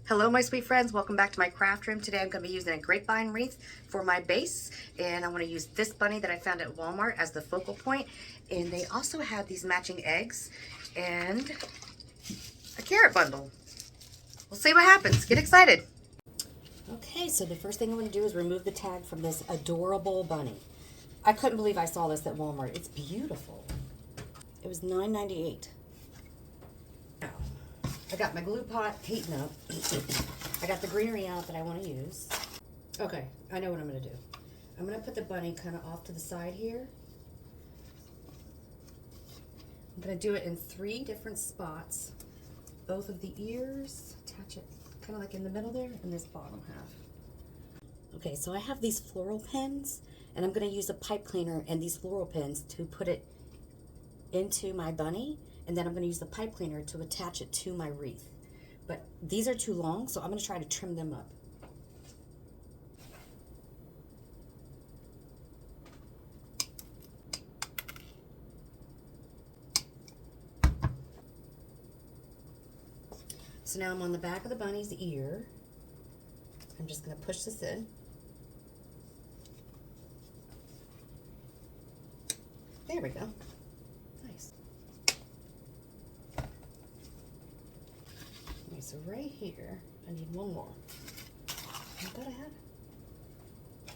Hello my sweet friends, welcome back to my craft room. Today I'm going to be using a grapevine wreath for my base, and I want to use this bunny that I found at Walmart as the focal point. And they also have these matching eggs and a carrot bundle. We'll see what happens. Get excited. Okay, so the first thing I'm going to do is remove the tag from this adorable bunny. I couldn't believe I saw this at Walmart. It's beautiful. It was $9.98. Now, I got my glue pot heating up. I got the greenery out that I want to use. Okay, I know what I'm going to do. I'm going to put the bunny kind of off to the side here. I'm going to do it in 3 different spots. Both of the ears, attach it kind of like in the middle there, and this bottom half. Okay, so I have these floral pens, and I'm going to use a pipe cleaner and these floral pens to put it into my bunny, and then I'm going to use the pipe cleaner to attach it to my wreath. But these are too long, so I'm going to try to trim them up. So now I'm on the back of the bunny's ear. I'm just going to push this in. There we go. Nice. Okay, so right here, I need one more. I thought I had it.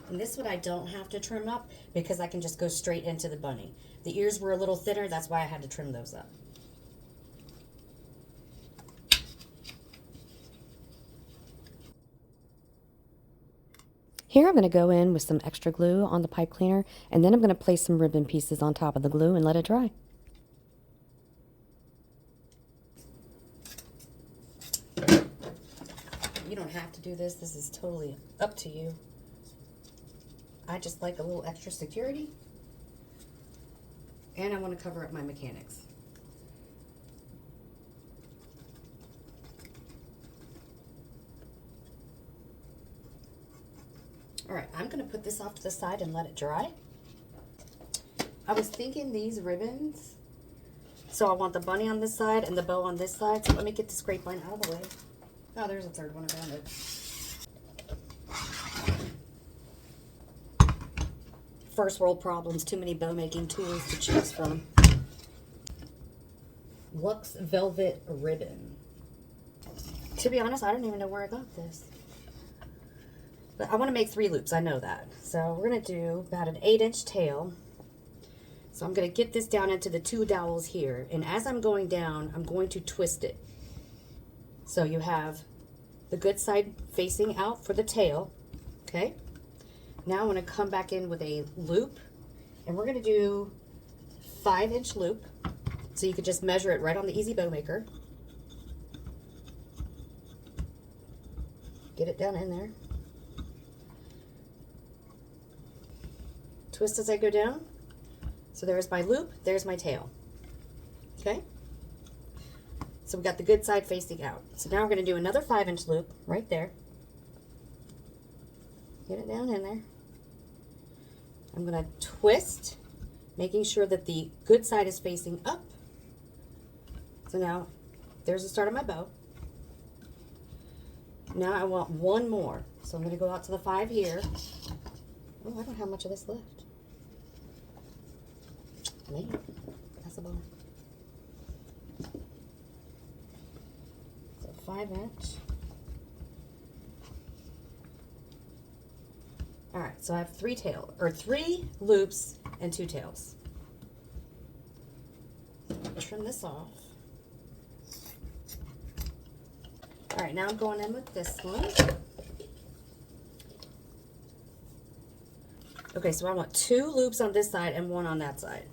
And this one I don't have to trim up because I can just go straight into the bunny. The ears were a little thinner, that's why I had to trim those up. Here I'm going to go in with some extra glue on the pipe cleaner, and then I'm going to place some ribbon pieces on top of the glue and let it dry. You don't have to do this. This is totally up to you. I just like a little extra security, and I want to cover up my mechanics. All right, I'm going to put this off to the side and let it dry. I was thinking these ribbons, so I want the bunny on this side and the bow on this side. So let me get this grapevine out of the way. Oh, there's a third one around it. First world problems, too many bow making tools to choose from. Luxe Velvet Ribbon. To be honest, I don't even know where I got this. But I want to make 3 loops, I know that. So we're going to do about an 8-inch tail. So I'm going to get this down into the 2 dowels here. And as I'm going down, I'm going to twist it. So you have the good side facing out for the tail. Okay. Now I'm going to come back in with a loop. And we're going to do 5-inch loop. So you could just measure it right on the Easy Bow Maker. Get it down in there. Twist as I go down. So there's my loop, there's my tail. Okay? So we got the good side facing out. So now we're going to do another 5-inch loop right there. Get it down in there. I'm going to twist, making sure that the good side is facing up. So now there's the start of my bow. Now I want one more. So I'm going to go out to the 5 here. Oh, I don't have much of this left. Man, that's a bummer. So 5-inch. All right, so I have 3 loops and 2 tails. Trim this off. All right, now I'm going in with this one. Okay, so I want 2 loops on this side and 1 on that side.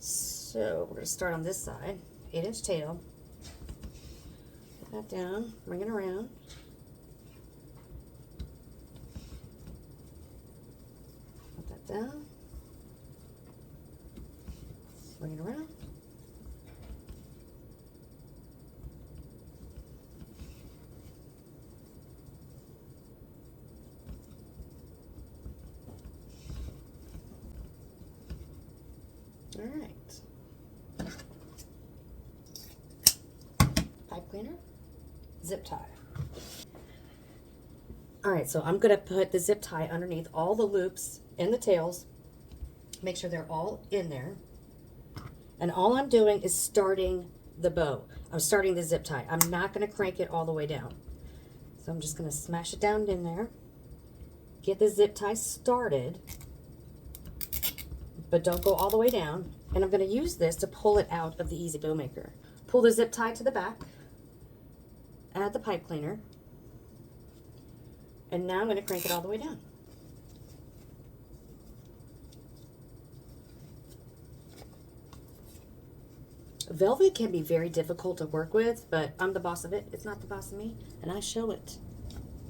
So we're going to start on this side, 8-inch tail. Put that down, bring it around. Put that down. Bring it around. All right. Pipe cleaner. zip tie. All right, so I'm gonna put the zip tie underneath all the loops and the tails. Make sure they're all in there. And all I'm doing is starting the bow. I'm starting the zip tie. I'm not gonna crank it all the way down. So I'm just gonna smash it down in there. Get the zip tie started, but don't go all the way down. And I'm gonna use this to pull it out of the Easy Bow Maker. Pull the zip tie to the back, add the pipe cleaner, and now I'm gonna crank it all the way down. Velvet can be very difficult to work with, but I'm the boss of it. It's not the boss of me, and I show it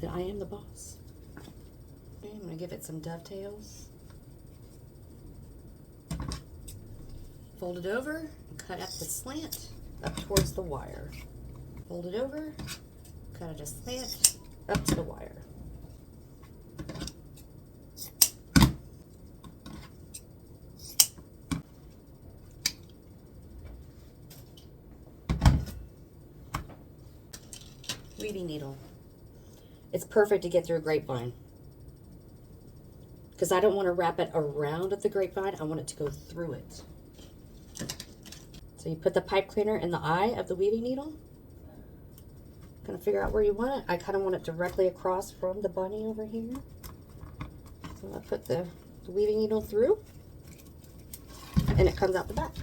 that I am the boss. Okay, I'm gonna give it some dovetails. Fold it over, and cut at the slant up towards the wire. Fold it over, cut at a slant up to the wire. Weaving needle. It's perfect to get through a grapevine, because I don't want to wrap it around the grapevine. I want it to go through it. So you put the pipe cleaner in the eye of the weaving needle. Kind of figure out where you want it. I kind of want it directly across from the bunny over here. So I put the weaving needle through, and it comes out the back.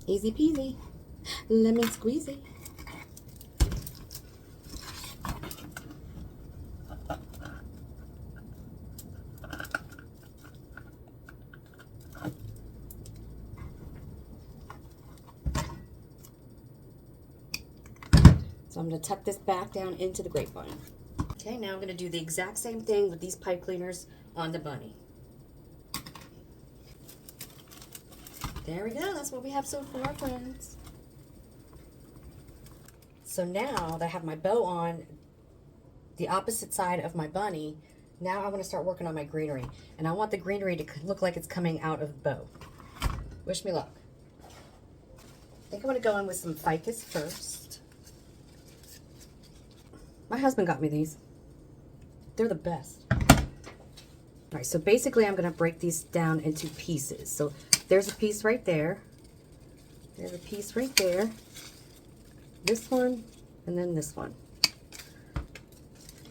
Easy peasy, lemon squeezy. So I'm going to tuck this back down into the grapevine. Okay, now I'm going to do the exact same thing with these pipe cleaners on the bunny. There we go. That's what we have so far, friends. So now that I have my bow on the opposite side of my bunny, now I want to start working on my greenery. And I want the greenery to look like it's coming out of the bow. Wish me luck. I think I'm going to go in with some ficus first. My husband got me these. They're the best. All right, so basically I'm going to break these down into pieces. So there's a piece right there. There's a piece right there. This one, and then this one.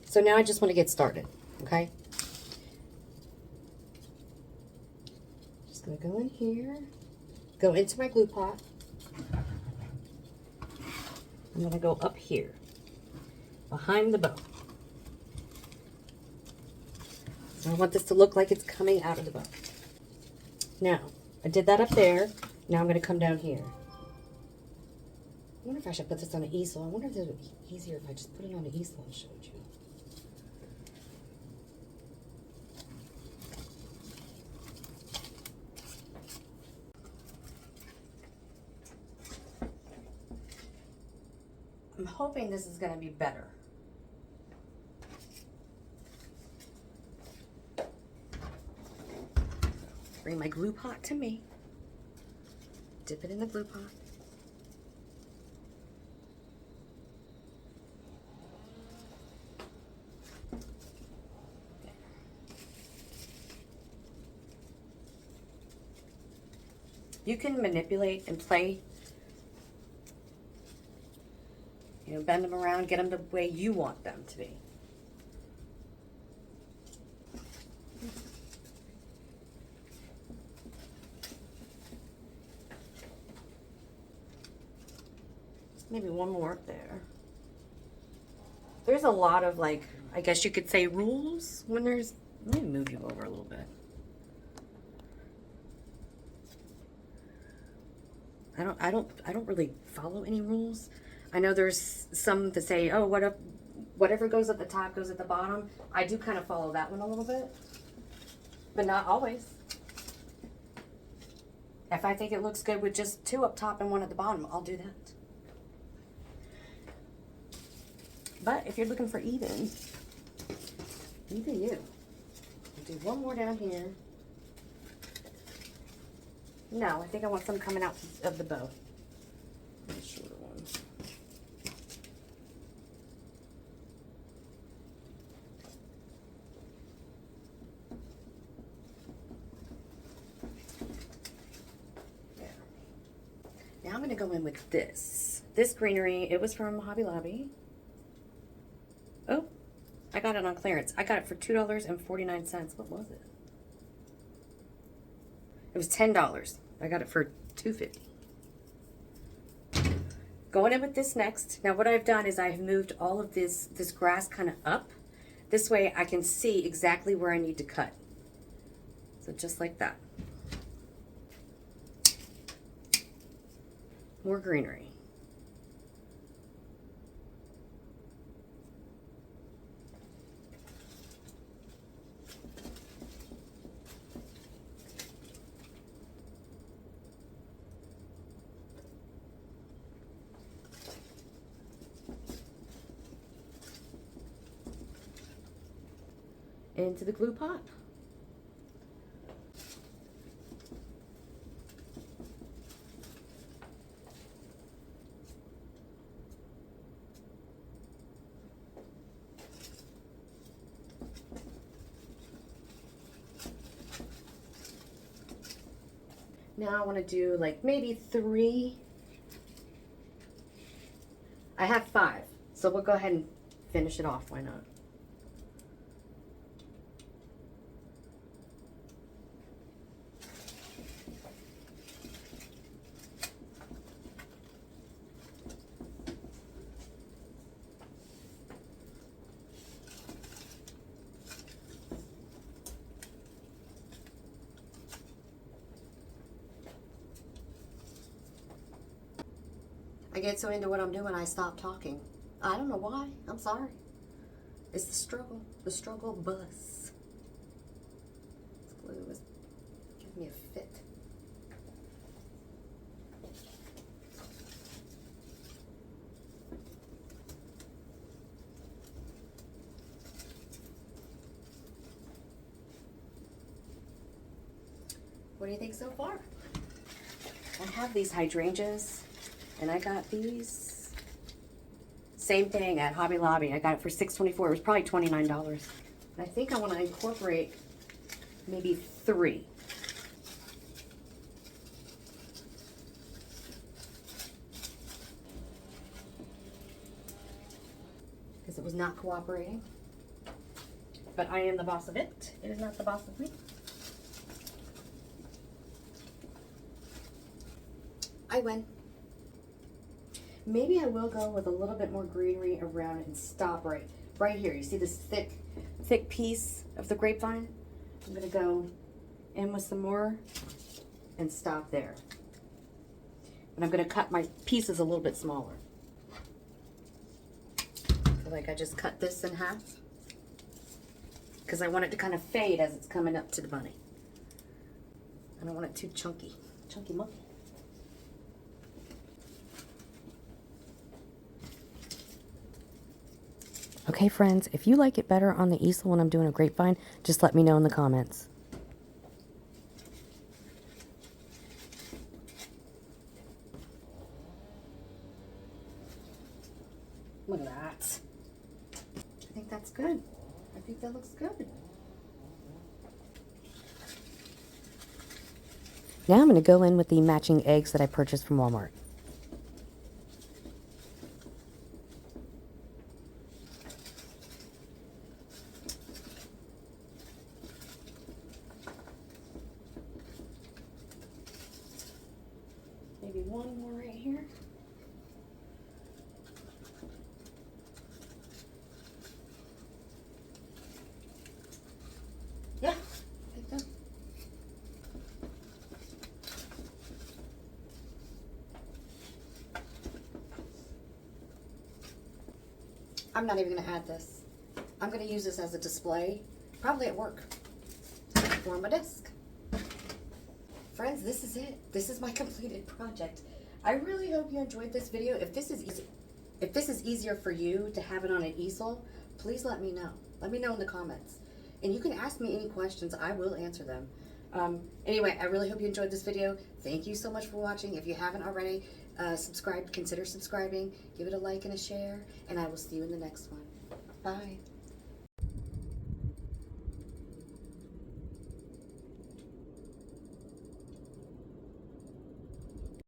So now I just want to get started, okay? Just going to go in here, go into my glue pot. I'm going to go up here, behind the bow. So I want this to look like it's coming out of the bow. Now, I did that up there. Now I'm going to come down here. I wonder if I should put this on an easel. I wonder if it would be easier if I just put it on an easel and showed you. I'm hoping this is going to be better. Bring my glue pot to me. Dip it in the glue pot. You can manipulate and play, you know, bend them around, get them the way you want them to be. Maybe one more up there. There's a lot of, like, I guess you could say rules when there's, let me move you over a little bit. I don't really follow any rules. I know there's some that say, oh, whatever goes at the top goes at the bottom. I do kind of follow that one a little bit, but not always. If I think it looks good with just two up top and one at the bottom, I'll do that. But if you're looking for even, you do you. I'll do one more down here. No, I think I want some coming out of the bow. I'm gonna go in with this greenery. It was from Hobby Lobby. Oh, I got it on clearance. I got it for $2.49. What was it? It was $10. I got it for $2.50. Going in with this next. Now what I've done is I've moved all of this grass kind of up. This way I can see exactly where I need to cut. So just like that. More greenery. Into the glue pot. Now I want to do like maybe 3. I have 5, so we'll go ahead and finish it off. Why not? I get so into what I'm doing, I stop talking. I don't know why. I'm sorry. It's the struggle bus. This glue is giving me a fit. What do you think so far? I have these hydrangeas. And I got these, same thing at Hobby Lobby. I got it for $6.24. It was probably $29. And I think I want to incorporate maybe 3. Because it was not cooperating. But I am the boss of it. It is not the boss of me. I win. Maybe I will go with a little bit more greenery around it and stop right here. You see this thick piece of the grapevine? I'm gonna go in with some more and stop there. And I'm gonna cut my pieces a little bit smaller. So like I just cut this in half because I want it to kind of fade as it's coming up to the bunny. I don't want it too chunky monkey. Okay, friends, if you like it better on the easel when I'm doing a grapevine, just let me know in the comments. Look at that. I think that's good. I think that looks good. Now I'm going to go in with the matching eggs that I purchased from Walmart. Maybe one more right here. Yeah, I think so. I'm not even going to add this. I'm going to use this as a display, probably at work, or on my desk. Friends, this is it. This is my completed project. I really hope you enjoyed this video. If this is easier for you to have it on an easel, please let me know. Let me know in the comments. And you can ask me any questions. I will answer them. Anyway, I really hope you enjoyed this video. Thank you so much for watching. If you haven't already, consider subscribing. Give it a like and a share. And I will see you in the next one. Bye.